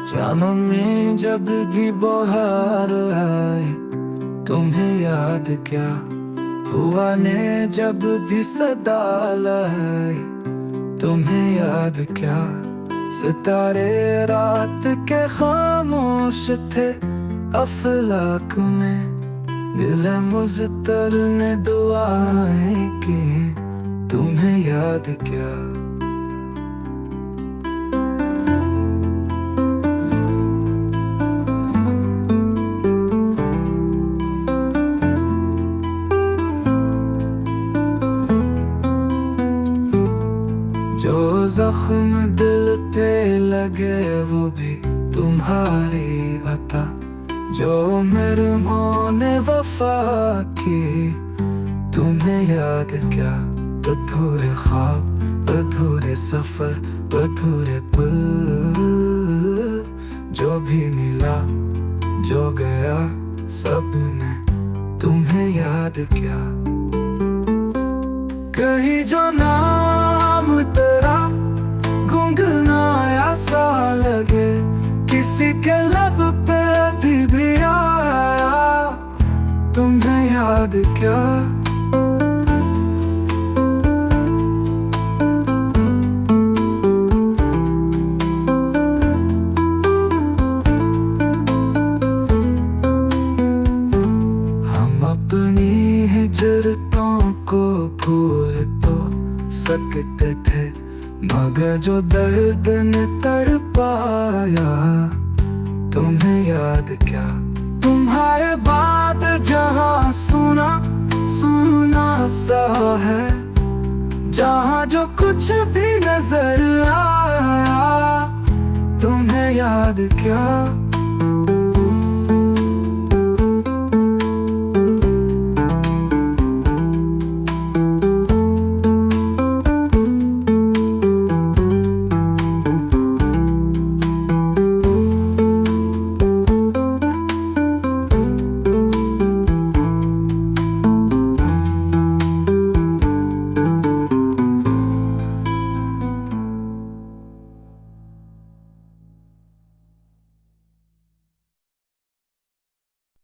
जामों में जब भी बहार आए, तुम्हें याद क्या हुआ ने जब भी सदा लाए, तुम्हें याद क्या। सितारे रात के खामोश थे अफलाक में, दिल मुज़्तर ने दुआएं की, तुम्हें याद क्या। जो जख्म दिल पे लगे वो भी तुम्हारी अता, जो मरहमों ने वफा की, तुम्हें याद क्या। अधूरे ख्वाब, अधूरे सफर, अधूरे पल, जो भी मिला जो गया सब में, तुम्हें याद क्या। कहीं जो नाम तेरा गुनगुनाया सा लगे, किसी के लब पे भी आया, तुम्हें याद क्या। हम अपनी हिजरतों को भूल तो सकते थे, मगर जो दर्द ने तड़पाया, तुम्हें याद क्या। तुम्हारे बाद जहाँ सुना सुना सा है, जहाँ जो कुछ भी नजर आया, तुम्हें याद क्या।